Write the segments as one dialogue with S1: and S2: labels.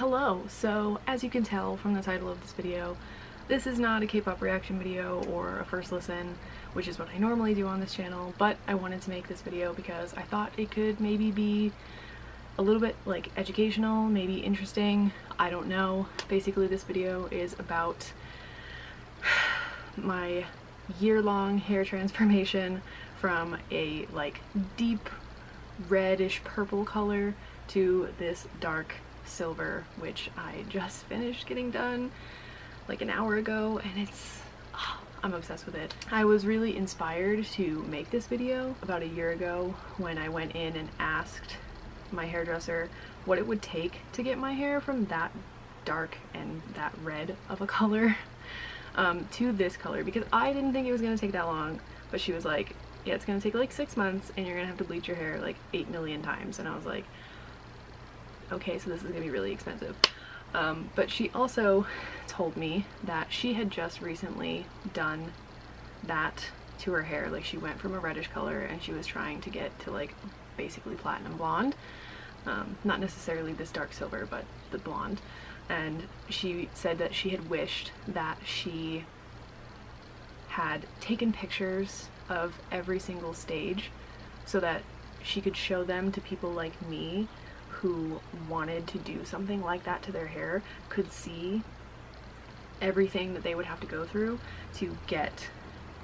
S1: Hello! So, as you can tell from the title of this video, this is not a K-pop reaction video or a first listen, which is what I normally do on this channel, but I wanted to make this video because I thought it could maybe be a little bit like educational, maybe interesting, I don't know. Basically this video is about my year-long hair transformation from a like deep reddish purple color to this dark silver, which I just finished getting done like an hour ago, and I'm obsessed with it. I was really inspired to make this video about a year ago when I went in and asked my hairdresser what it would take to get my hair from that dark and that red of a color to this color, because I didn't think it was gonna take that long, but she was like, yeah, it's gonna take like 6 months and you're gonna have to bleach your hair like 8 million times. And I was like, okay, so this is gonna be really expensive. But she also told me that she had just recently done that to her hair. Like, she went from a reddish color and she was trying to get to like basically platinum blonde. Not necessarily this dark silver, but the blonde. And she said that she had wished that she had taken pictures of every single stage so that she could show them to people like me who wanted to do something like that to their hair, could see everything that they would have to go through to get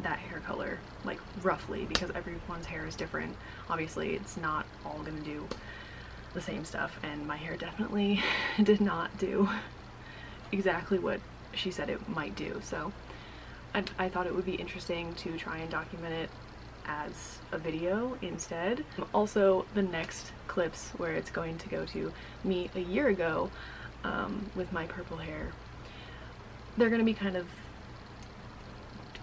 S1: that hair color, like roughly, because everyone's hair is different. Obviously it's not all gonna do the same stuff, and my hair definitely did not do exactly what she said it might do. So I thought it would be interesting to try and document it as a video instead. Also, the next clips where it's going to go to me a year ago with my purple hair, they're gonna be kind of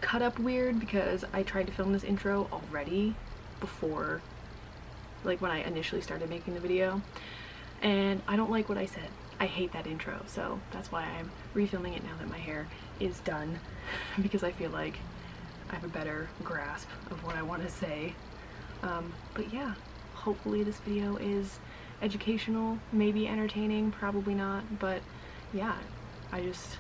S1: cut up weird because I tried to film this intro already before, like when I initially started making the video, and I don't like what I said. I hate that intro, so that's why I'm refilming it now that my hair is done, because I feel like I have a better grasp of what I want to say. But yeah, hopefully this video is educational, maybe entertaining, probably not, but yeah, I just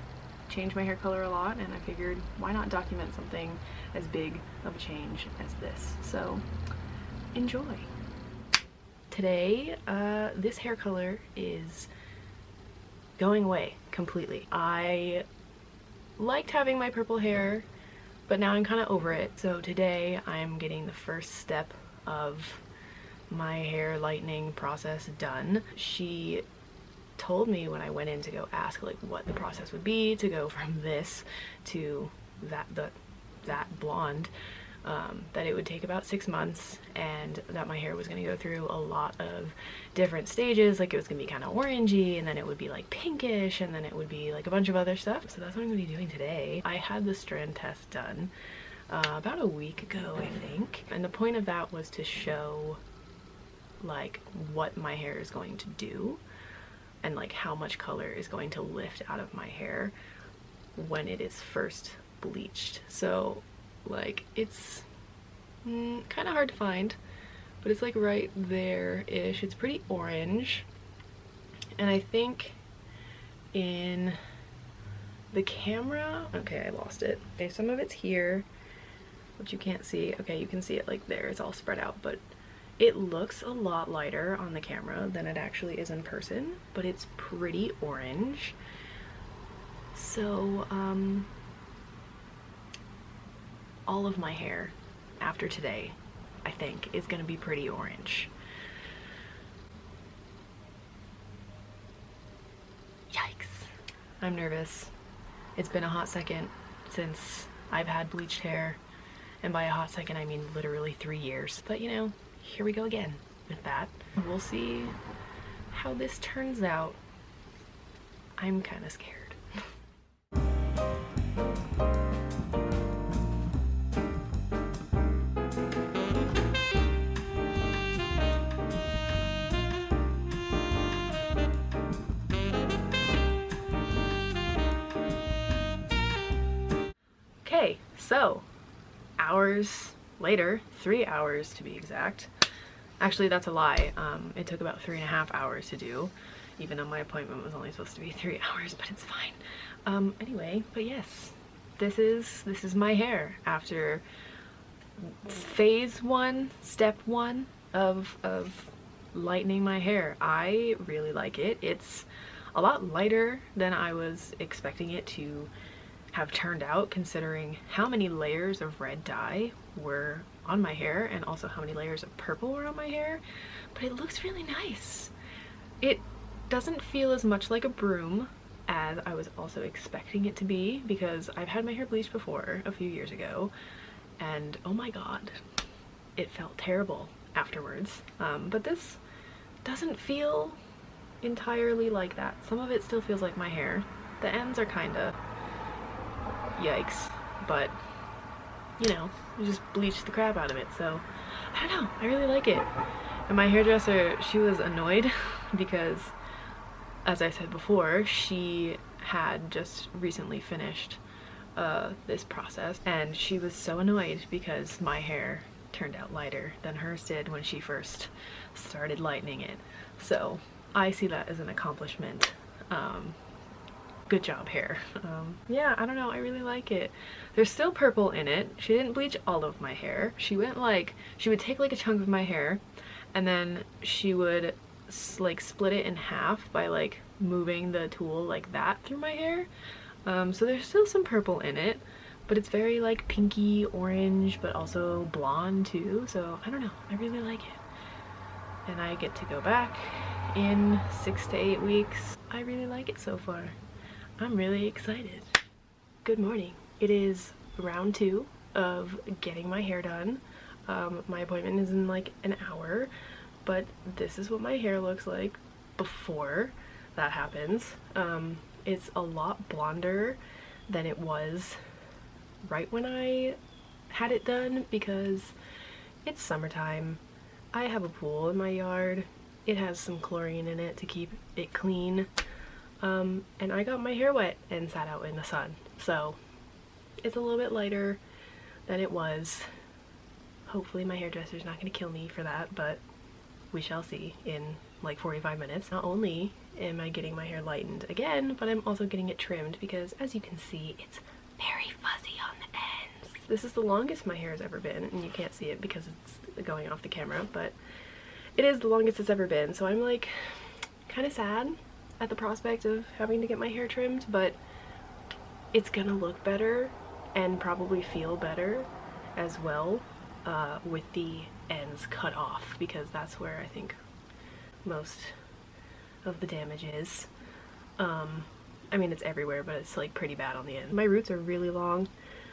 S1: changed my hair color a lot and I figured why not document something as big of a change as this. So enjoy. Today, this hair color is going away completely. I liked having my purple hair, but now I'm kind of over it. So today I'm getting the first step of my hair lightening process done. She told me when I went in to go ask like what the process would be to go from this to that blonde, that it would take about 6 months, and that my hair was going to go through a lot of different stages. Like, it was going to be kind of orangey, and then it would be like pinkish, and then it would be like a bunch of other stuff. So that's what I'm going to be doing today. I had the strand test done about a week ago, I think, and the point of that was to show like what my hair is going to do and like how much color is going to lift out of my hair when it is first bleached. So like, it's kind of hard to find, but it's like right there-ish. It's pretty orange, and I think in the camera, okay, I lost it. Okay, some of it's here, which you can't see. Okay, you can see it like there, it's all spread out, but it looks a lot lighter on the camera than it actually is in person, but it's pretty orange. So all of my hair after today, I think, is gonna be pretty orange. Yikes. I'm nervous. It's been a hot second since I've had bleached hair, and by a hot second I mean literally 3 years. But you know, here we go again with that. We'll see how this turns out. I'm kind of scared. Okay, so hours later, 3 hours to be exact. Actually, that's a lie. It took about 3.5 hours to do. even though my appointment was only supposed to be 3 hours, but it's fine. Anyway, but yes, this is my hair after phase 1, step 1 of lightening my hair. I really like it. It's a lot lighter than I was expecting it to have turned out, considering how many layers of red dye were on my hair and also how many layers of purple were on my hair. But it looks really nice. It doesn't feel as much like a broom as I was also expecting it to be, because I've had my hair bleached before a few years ago, and oh my god, it felt terrible afterwards. But this doesn't feel entirely like that. Some of it still feels like my hair. The ends are kinda yikes, but you know, you just bleached the crap out of it, so I don't know, I really like it. And my hairdresser, she was annoyed because, as I said before, she had just recently finished this process, and she was so annoyed because my hair turned out lighter than hers did when she first started lightening it. So I see that as an accomplishment. Good job, hair. Yeah, I don't know, I really like it. There's still purple in it. She didn't bleach all of my hair. She went like, she would take like a chunk of my hair and then she would like split it in half by like moving the tool like that through my hair. So there's still some purple in it, but it's very like pinky orange, but also blonde too. So I don't know, I really like it. And I get to go back in 6 to 8 weeks. I really like it so far. I'm really excited. Good morning. It is round 2 of getting my hair done. My appointment is in like an hour, but this is what my hair looks like before that happens. It's a lot blonder than it was right when I had it done, because it's summertime. I have a pool in my yard. It has some chlorine in it to keep it clean. And I got my hair wet and sat out in the sun. So it's a little bit lighter than it was. Hopefully my hairdresser's not going to kill me for that, but we shall see in like 45 minutes. Not only am I getting my hair lightened again, but I'm also getting it trimmed, because as you can see, it's very fuzzy on the ends. This is the longest my hair has ever been, and you can't see it because it's going off the camera, but it is the longest it's ever been. So I'm like kind of sad at the prospect of having to get my hair trimmed, but it's gonna look better and probably feel better as well with the ends cut off, because that's where I think most of the damage is. I mean, it's everywhere, but it's like pretty bad on the end. My roots are really long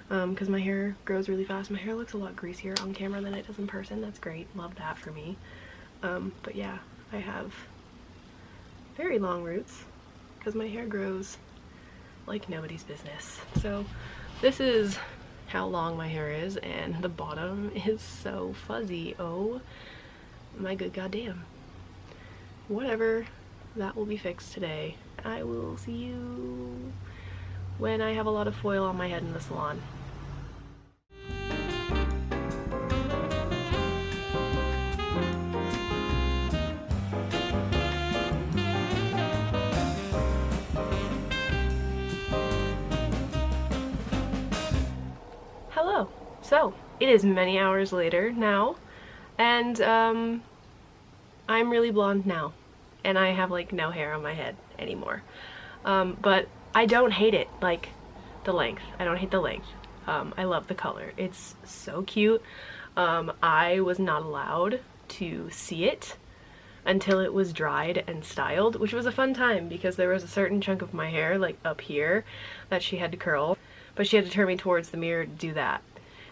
S1: because my hair grows really fast. My hair looks a lot greasier on camera than it does in person. That's great, love that for me. But yeah, I have very long roots because my hair grows like nobody's business. So this is how long my hair is, and the bottom is so fuzzy. Oh my good goddamn. Whatever, that will be fixed today. I will see you when I have a lot of foil on my head in the salon. Hello. So, it is many hours later now, and I'm really blonde now, and I have like no hair on my head anymore. But I don't hate it, like the length. I don't hate the length. I love the color. It's so cute. I was not allowed to see it until it was dried and styled, which was a fun time because there was a certain chunk of my hair like up here that she had to curl, but she had to turn me towards the mirror to do that.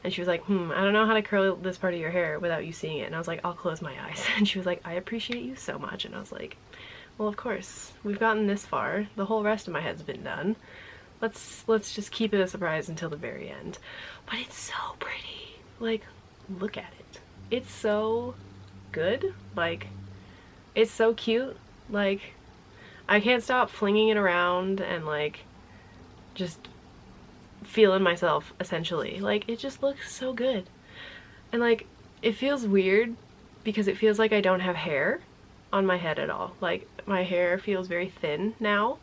S1: And she was like, I don't know how to curl this part of your hair without you seeing it. And I was like, I'll close my eyes. And she was like, I appreciate you so much. And I was like, well, of course, we've gotten this far. The whole rest of my head's been done. Let's just keep it a surprise until the very end. But it's so pretty. Like, look at it. It's so good. Like, it's so cute. Like, I can't stop flinging it around and like just feeling myself, essentially. Like, it just looks so good. And like, it feels weird because it feels like I don't have hair, on my head at all. Like, my hair feels very thin now,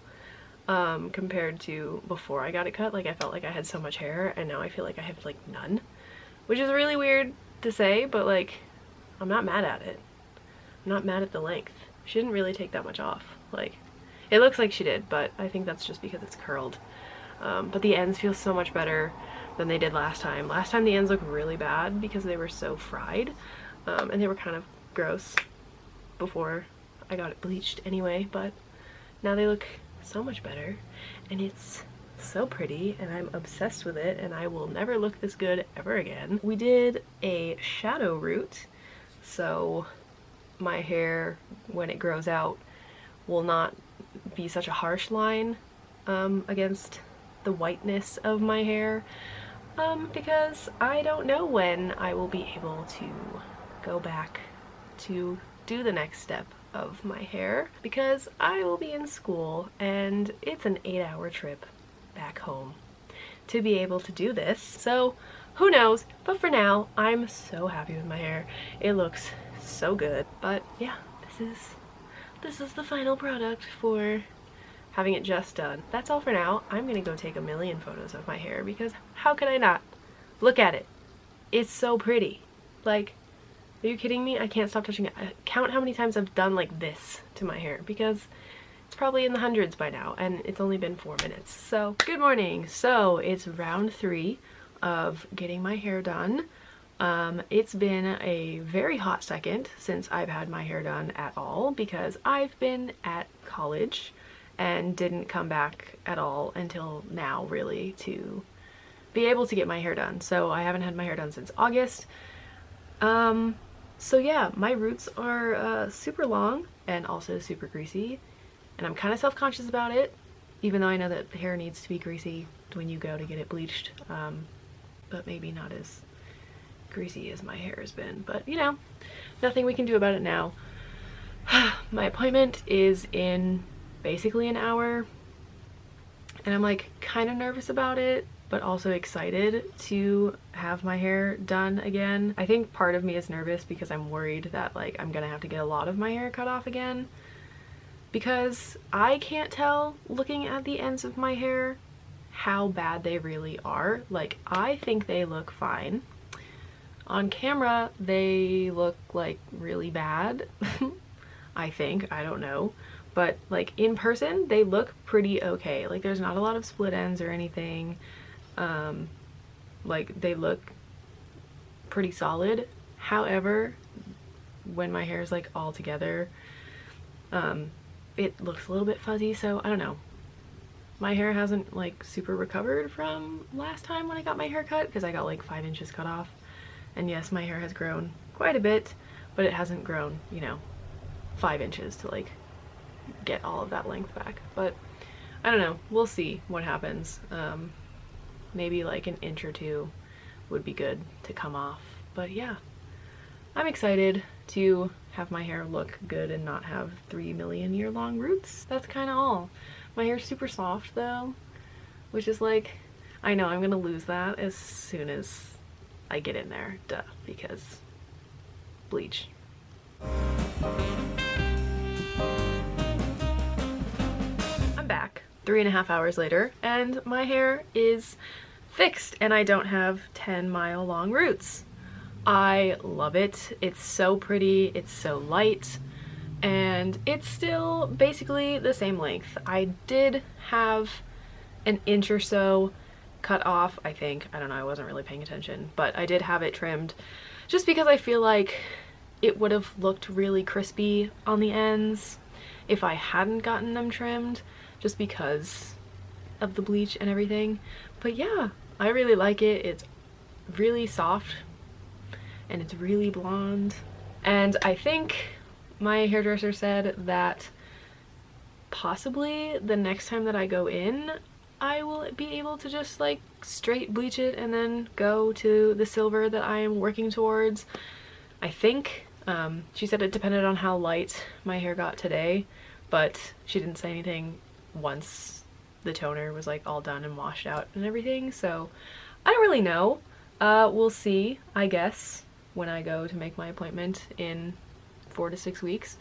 S1: compared to before I got it cut. Like, I felt like I had so much hair, and now I feel like I have like none, which is really weird to say, but like, I'm not mad at it. I'm not mad at the length. She didn't really take that much off. Like, it looks like she did, but I think that's just because it's curled. But the ends feel so much better than they did last time. Last time the ends looked really bad because they were so fried, and they were kind of gross before I got it bleached anyway, but now they look so much better, and it's so pretty, and I'm obsessed with it, and I will never look this good ever again. We did a shadow root, so my hair, when it grows out, will not be such a harsh line against the whiteness of my hair, because I don't know when I will be able to go back to do the next step of my hair, because I will be in school and it's an 8-hour trip back home to be able to do this. So who knows, but for now I'm so happy with my hair. It looks so good. But yeah, this is the final product for having it just done. That's all for now. I'm gonna go take a million photos of my hair, because how could I not? Look at it. It's so pretty. Like, are you kidding me? I can't stop touching it. Count how many times I've done like this to my hair, because it's probably in the hundreds by now, and it's only been 4 minutes. So, good morning. So, it's round 3 of getting my hair done. It's been a very hot second since I've had my hair done at all, because I've been at college and didn't come back at all until now, really, to be able to get my hair done. So I haven't had my hair done since August. So yeah, my roots are super long and also super greasy, and I'm kind of self-conscious about it, even though I know that the hair needs to be greasy when you go to get it bleached, but maybe not as greasy as my hair has been. But you know, nothing we can do about it now. My appointment is in basically an hour, and I'm like kind of nervous about it, but also excited to have my hair done again. I think part of me is nervous because I'm worried that like I'm gonna have to get a lot of my hair cut off again, because I can't tell looking at the ends of my hair how bad they really are. Like, I think they look fine. On camera, they look like really bad. I think, I don't know. But like in person, they look pretty okay. Like, there's not a lot of split ends or anything. Like, they look pretty solid. However, when my hair is like all together, it looks a little bit fuzzy, so I don't know. My hair hasn't like super recovered from last time when I got my hair cut, because I got like 5 inches cut off. And yes, my hair has grown quite a bit, but it hasn't grown, you know, 5 inches to like get all of that length back. But I don't know, we'll see what happens. Maybe like an inch or 2 would be good to come off. But yeah, I'm excited to have my hair look good and not have 3 million year long roots. That's kind of all. My hair's super soft though, which is like, I know I'm gonna lose that as soon as I get in there, duh, because bleach. I'm back 3.5 hours later, and my hair is fixed, and I don't have 10-mile long roots. I love it. It's so pretty, it's so light, and it's still basically the same length. I did have an inch or so cut off, I think. I don't know, I wasn't really paying attention, but I did have it trimmed just because I feel like it would have looked really crispy on the ends if I hadn't gotten them trimmed, just because of the bleach and everything. But yeah, I really like it. It's really soft and it's really blonde, and I think my hairdresser said that possibly the next time that I go in, I will be able to just like straight bleach it and then go to the silver that I am working towards. I think she said it depended on how light my hair got today, but she didn't say anything once the toner was like all done and washed out and everything, so I don't really know. We'll see, I guess, when I go to make my appointment in 4 to 6 weeks.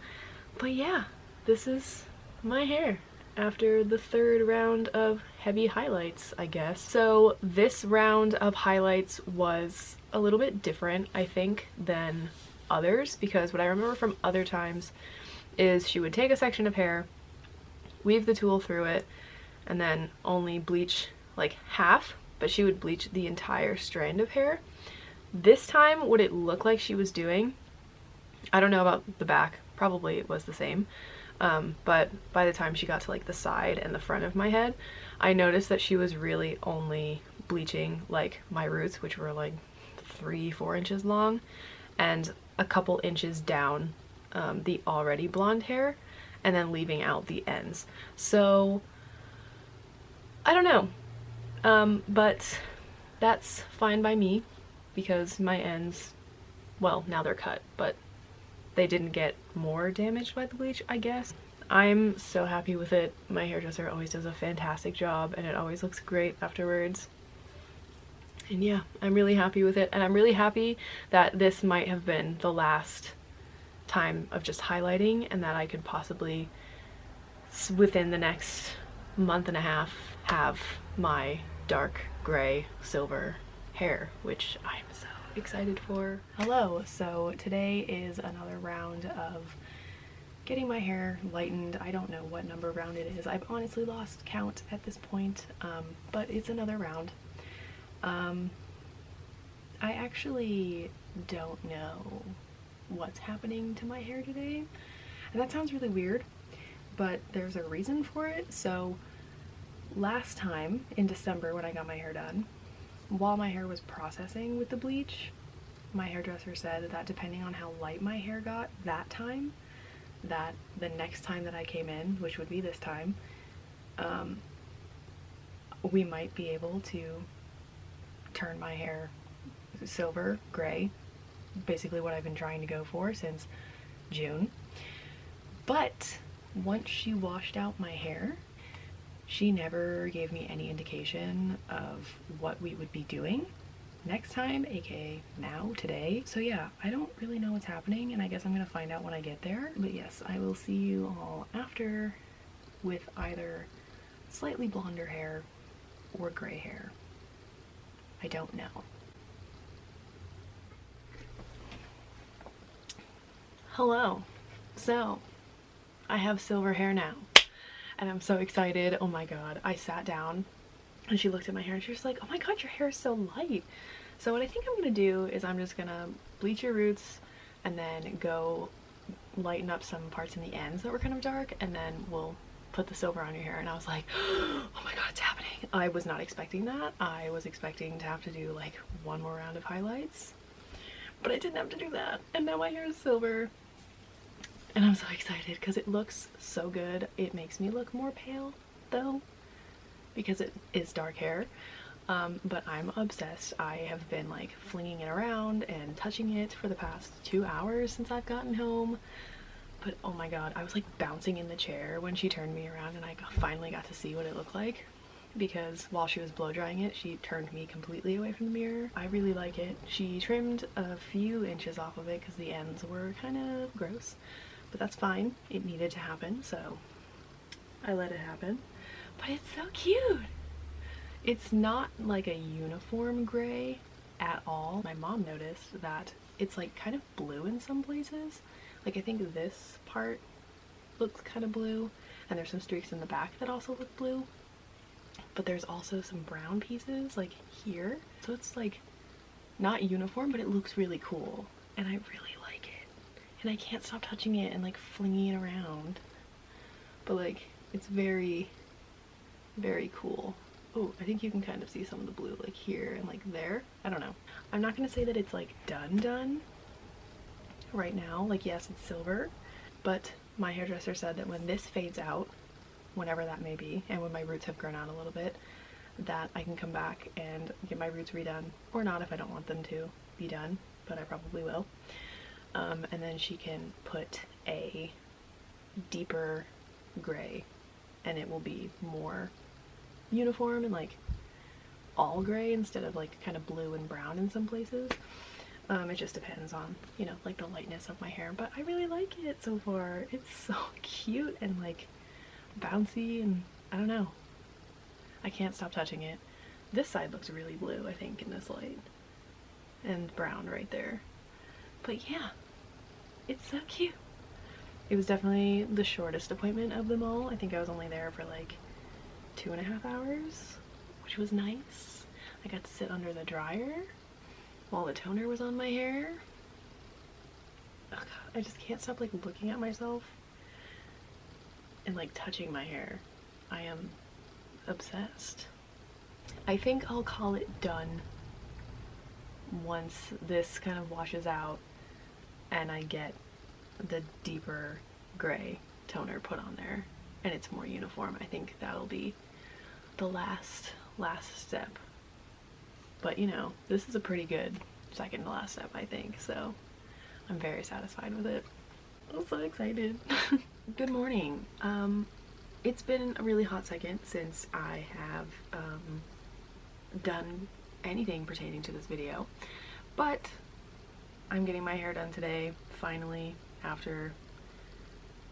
S1: But yeah, this is my hair after the third round of heavy highlights, I guess. So this round of highlights was a little bit different, I think, than others, because what I remember from other times is she would take a section of hair, weave the tool through it, and then only bleach like half, but she would bleach the entire strand of hair. This time, what it looked like she was doing, I don't know about the back, probably it was the same, but by the time she got to like the side and the front of my head, I noticed that she was really only bleaching like my roots, which were like 3-4 inches long, and a couple inches down the already blonde hair, and then leaving out the ends. So I don't know, but that's fine by me, because my ends, well, now they're cut, but they didn't get more damaged by the bleach, I guess. I'm so happy with it. My hairdresser always does a fantastic job, and it always looks great afterwards. And yeah, I'm really happy with it, and I'm really happy that this might have been the last time of just highlighting, and that I could possibly, within the next month and a half, have my dark gray silver hair, which I'm so excited for. Hello, so today is another round of getting my hair lightened. I don't know what number round it is. I've honestly lost count at this point, but it's another round. I actually don't know what's happening to my hair today, and that sounds really weird, but there's a reason for it. So last time in December when I got my hair done, while my hair was processing with the bleach, my hairdresser said that depending on how light my hair got that time, that the next time that I came in, which would be this time, we might be able to turn my hair silver gray, basically what I've been trying to go for since June. But once she washed out my hair, she never gave me any indication of what we would be doing next time, aka now, today. So yeah, I don't really know what's happening, and I guess I'm gonna find out when I get there. But yes, I will see you all after with either slightly blonder hair or gray hair. I don't know. Hello. So, I have silver hair now, and I'm so excited. Oh my god. I sat down and she looked at my hair and she was like, oh my god, your hair is so light. So what I think I'm gonna do is I'm just gonna bleach your roots and then go lighten up some parts in the ends that were kind of dark, and then we'll put the silver on your hair. And I was like, oh my god, it's happening. I was not expecting that. I was expecting to have to do like one more round of highlights, but I didn't have to do that. And now my hair is silver. And I'm so excited because it looks so good. It makes me look more pale though, because it is dark hair. But I'm obsessed. I have been like flinging it around and touching it for the past 2 hours since I've gotten home. But oh my god, I was like bouncing in the chair when she turned me around, and I finally got to see what it looked like, because while she was blow drying it, she turned me completely away from the mirror. I really like it. She trimmed a few inches off of it because the ends were kind of gross, but that's fine. It needed to happen, so I let it happen. But it's so cute. It's not like a uniform gray at all. My mom noticed that it's like kind of blue in some places. Like I think this part looks kind of blue, and there's some streaks in the back that also look blue. But there's also some brown pieces like here. So it's like not uniform, but it looks really cool. And I really like it. And I can't stop touching it and like flinging it around. But like, it's very, very cool. Oh, I think you can kind of see some of the blue like here and like there. I don't know. I'm not gonna say that it's like done right now. Like, yes, it's silver, but my hairdresser said that when this fades out, whenever that may be, and when my roots have grown out a little bit, that I can come back and get my roots redone, or not if I don't want them to be done, but I probably will. And then she can put a deeper gray, and it will be more uniform and like all gray instead of like kind of blue and brown in some places. It just depends on, you know, like the lightness of my hair, but I really like it so far. It's so cute and like bouncy, and I don't know. I can't stop touching it. This side looks really blue, I think, in this light. And brown right there. But yeah, it's so cute. It was definitely the shortest appointment of them all. I think I was only there for like 2.5 hours, which was nice. I got to sit under the dryer while the toner was on my hair. Oh God, I just can't stop like looking at myself and like touching my hair. I am obsessed. I think I'll call it done once this kind of washes out and I get the deeper gray toner put on there and it's more uniform. I think that'll be the last step. But you know, this is a pretty good second to last step, I think, so I'm very satisfied with it. I'm so excited. Good morning. It's been a really hot second since I have done anything pertaining to this video, but I'm getting my hair done today, finally, after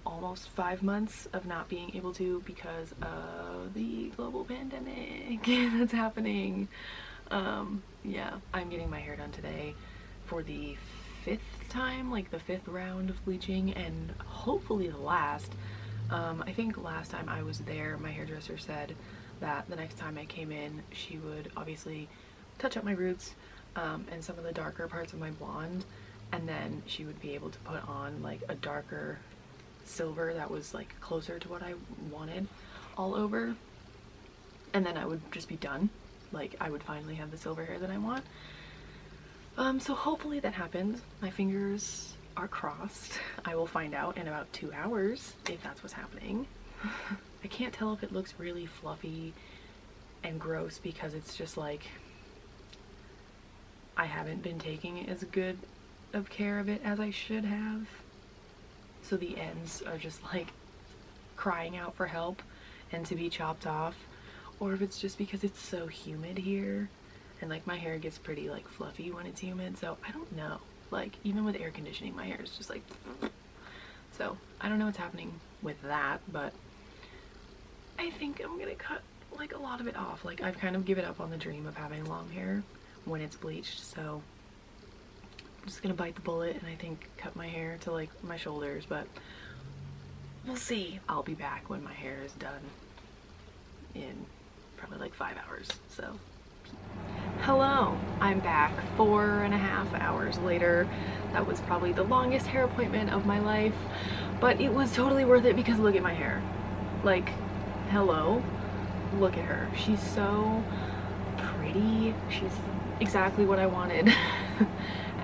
S1: almost 5 months of not being able to because of the global pandemic that's happening. Yeah, I'm getting my hair done today for the 5th time, like the 5th round of bleaching, and hopefully the last. I think last time I was there, my hairdresser said that the next time I came in, she would obviously touch up my roots and some of the darker parts of my blonde, and then she would be able to put on like a darker silver that was like closer to what I wanted all over, and then I would just be done. Like, I would finally have the silver hair that I want. So hopefully that happens. My fingers are crossed. I will find out in about 2 hours if that's what's happening. I can't tell if it looks really fluffy and gross because it's just like I haven't been taking as good of care of it as I should have. So the ends are just like crying out for help and to be chopped off, or if it's just because it's so humid here and like my hair gets pretty like fluffy when it's humid, so I don't know. Like, even with air conditioning, my hair is just like, so I don't know what's happening with that, but I think I'm gonna cut like a lot of it off. Like, I've kind of given up on the dream of having long hair when it's bleached, so I'm just gonna bite the bullet and I think cut my hair to like my shoulders, but we'll see. I'll be back when my hair is done in probably like 5 hours, so. Hello, I'm back 4.5 hours later. That was probably the longest hair appointment of my life, but it was totally worth it because look at my hair. Like, hello, look at her. She's so pretty. She's exactly what I wanted.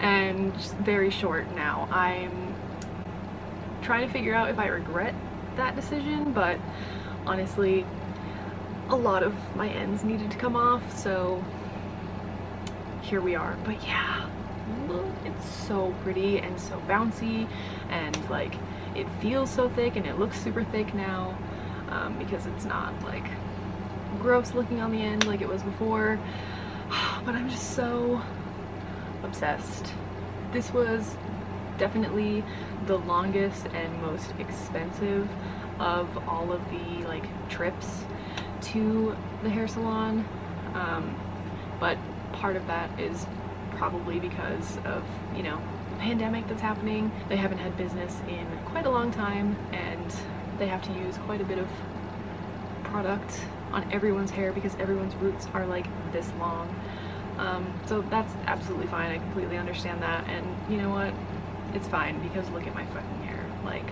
S1: And just very short now. I'm trying to figure out if I regret that decision, but honestly, a lot of my ends needed to come off, so here we are. But yeah, look, it's so pretty and so bouncy, and like it feels so thick and it looks super thick now, because it's not like gross looking on the end like it was before. But I'm just so obsessed. This was definitely the longest and most expensive of all of the like trips to the hair salon, but part of that is probably because of, you know, the pandemic that's happening. They haven't had business in quite a long time and they have to use quite a bit of product on everyone's hair because everyone's roots are like this long. So that's absolutely fine. I completely understand that, and you know what, it's fine because look at my fucking hair. Like,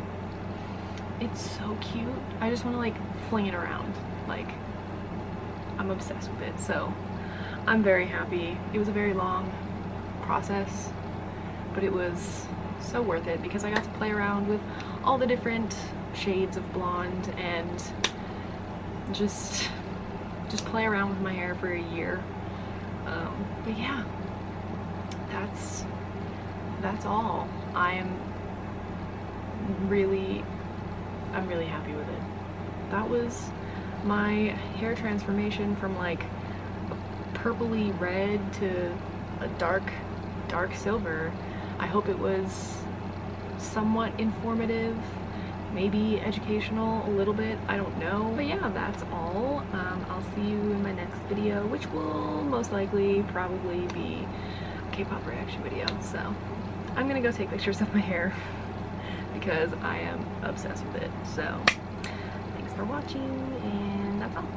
S1: it's so cute. I just want to like fling it around. Like, I'm obsessed with it, so I'm very happy. It was a very long process, but it was so worth it because I got to play around with all the different shades of blonde and just play around with my hair for a year. But yeah, that's all. I'm really happy with it. That was my hair transformation from like a purpley red to a dark dark silver. I hope it was somewhat informative, maybe educational a little bit, I don't know. But yeah, that's all. I'll see you in my next video, which will most likely probably be a K-pop reaction video. So I'm gonna go take pictures of my hair because I am obsessed with it. So thanks for watching, and that's all.